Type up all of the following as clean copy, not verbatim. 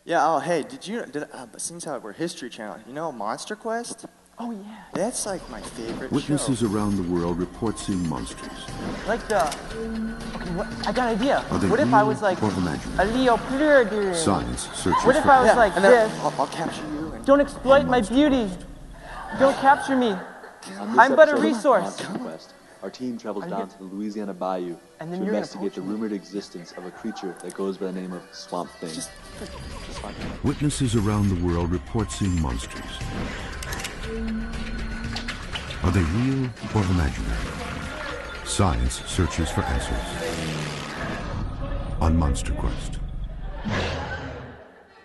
Yeah, oh, hey, since we're History Channel, you know Monsterquest? Oh, yeah. That's like my favorite Witnesses show. around the world report seeing monsters. Like the... Okay, I got an idea. Are they What if I was like or a imaginary? leopard? Science searches What if for I was answers. like And then this? I'll capture you. And Don't exploit my beauty. Don't capture me. On this I'm but a episode of resource. Monsterquest, our team travels down to the Louisiana bayou And to then you're gonna investigate the poach me. rumored existence of a creature that goes by the name of Swamp Thing. just fine. Witnesses around the world report seeing monsters. Are they real or imaginary? Science searches for answers. On Monsterquest.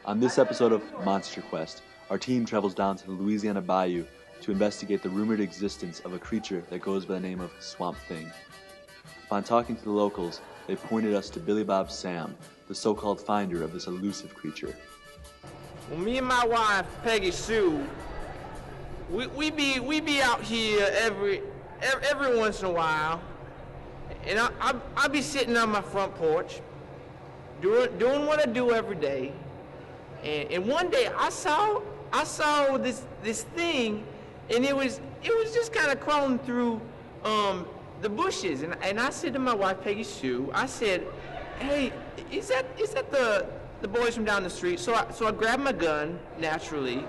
On this episode of Monsterquest, our team travels down to the Louisiana bayou to investigate the rumored existence of a creature that goes by the name of Swamp Thing. Upon talking to the locals, they pointed us to Billy Bob Sam, the so-called finder of this elusive creature. Well, me and my wife, Peggy Sue, we be out here every once in a while, and I be sitting on my front porch, doing what I do every day, and one day I saw this thing, and it was just kind of crawling through the bushes, and I said to my wife, Peggy Sue, I said, hey, is that the boys from down the street? So I grabbed my gun naturally,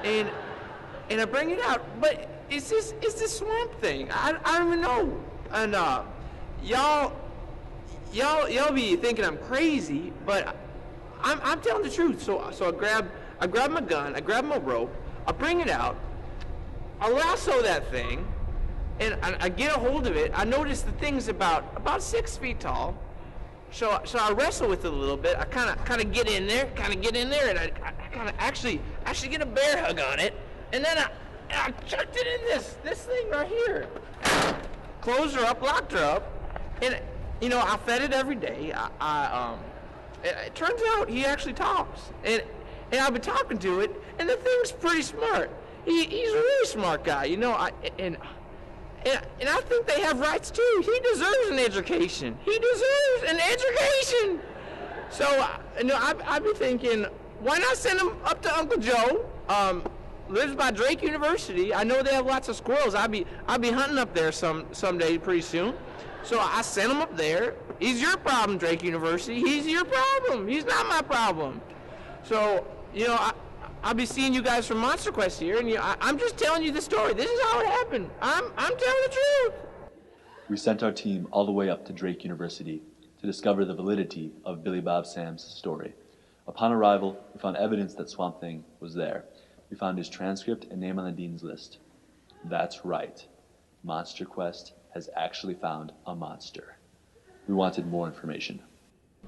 and I bring it out, but it's this Swamp Thing. I don't even know, and y'all be thinking I'm crazy, but I'm telling the truth. So I grab my gun, I grab my rope, I bring it out, I lasso that thing, and I get a hold of it. I notice the thing's about 6 feet tall. So I wrestle with it a little bit. I kind of get in there, and I kind of actually get a bear hug on it, and then I chucked it in this thing right here. Closed her up, locked her up, and I fed it every day. It turns out he actually talks, and I've been talking to it, and the thing's pretty smart. He's a really smart guy, and I think they have rights too. He deserves an education. So, I've been thinking, why not send him up to Uncle Joe? Lives by Drake University. I know they have lots of squirrels. I'll be hunting up there someday pretty soon. So I sent him up there. He's your problem, Drake University. He's your problem. He's not my problem. So, I'll be seeing you guys from Monsterquest here, and I'm just telling you the story. This is how it happened. I'm telling the truth. We sent our team all the way up to Drake University to discover the validity of Billy Bob Sam's story. Upon arrival, we found evidence that Swamp Thing was there. We found his transcript and name on the dean's list. That's right. Monsterquest has actually found a monster. We wanted more information.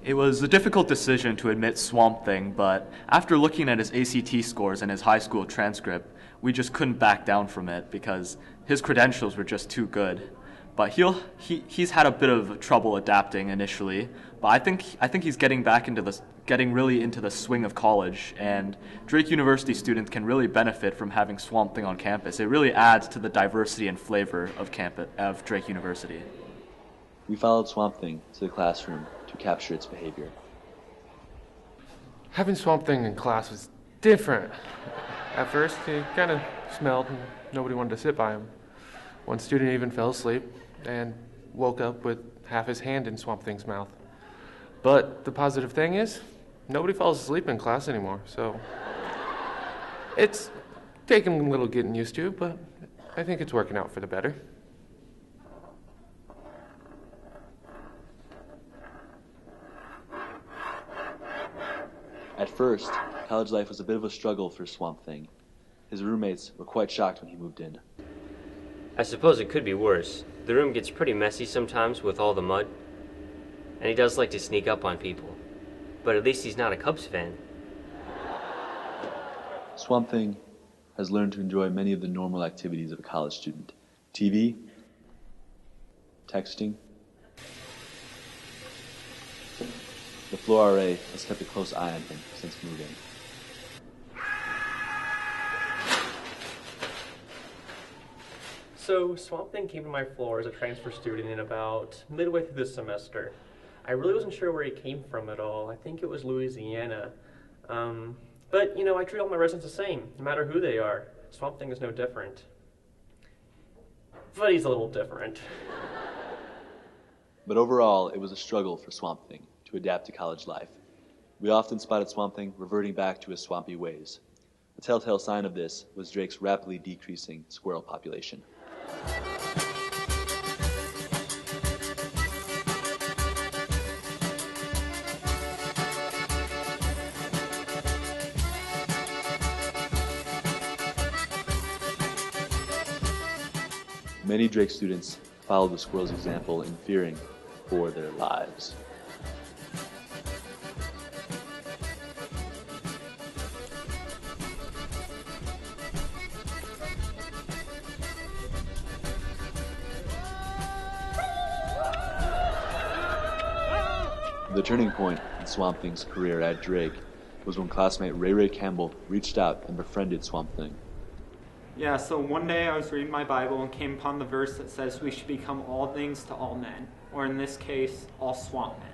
It was a difficult decision to admit Swamp Thing, but after looking at his ACT scores and his high school transcript, we just couldn't back down from it because his credentials were just too good. But he's had a bit of trouble adapting initially, but I think he's getting really into the swing of college, and Drake University students can really benefit from having Swamp Thing on campus. It really adds to the diversity and flavor of Drake University. We followed Swamp Thing to the classroom to capture its behavior. Having Swamp Thing in class was different. At first, he kind of smelled and nobody wanted to sit by him. One student even fell asleep and woke up with half his hand in Swamp Thing's mouth. But the positive thing is, nobody falls asleep in class anymore, so it's taken a little getting used to, but I think it's working out for the better. At first, college life was a bit of a struggle for Swamp Thing. His roommates were quite shocked when he moved in. I suppose it could be worse. The room gets pretty messy sometimes with all the mud, and he does like to sneak up on people. But at least he's not a Cubs fan. Swamp Thing has learned to enjoy many of the normal activities of a college student. TV, texting. The floor RA has kept a close eye on him since moving. So Swamp Thing came to my floor as a transfer student in about midway through the semester. I really wasn't sure where he came from at all. I think it was Louisiana. But, you know, I treat all my residents the same, no matter who they are. Swamp Thing is no different. But he's a little different. But overall, it was a struggle for Swamp Thing to adapt to college life. We often spotted Swamp Thing reverting back to his swampy ways. A telltale sign of this was Drake's rapidly decreasing squirrel population. Many Drake students followed the squirrel's example in fearing for their lives. The turning point in Swamp Thing's career at Drake was when classmate Ray Campbell reached out and befriended Swamp Thing. Yeah, so one day I was reading my Bible and came upon the verse that says we should become all things to all men, or in this case, all swamp men.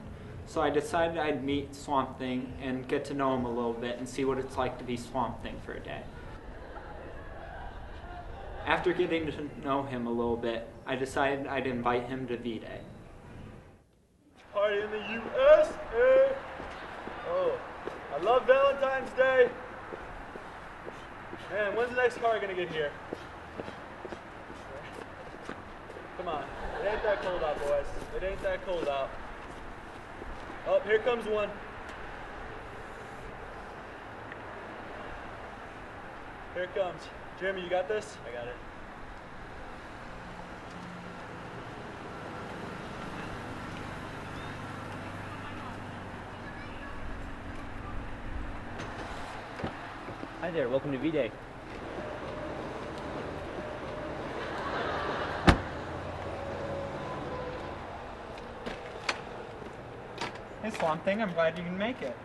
So I decided I'd meet Swamp Thing and get to know him a little bit and see what it's like to be Swamp Thing for a day. After getting to know him a little bit, I decided I'd invite him to V-Day. Party in the USA! Oh, I love Valentine's Day! Man, when's the next car gonna get here? Come on, it ain't that cold out, boys. It ain't that cold out. Oh, here comes one. Here it comes. Jeremy, you got this? I got it. Hi there, welcome to V-Day. Hey Swamp Thing, I'm glad you can make it.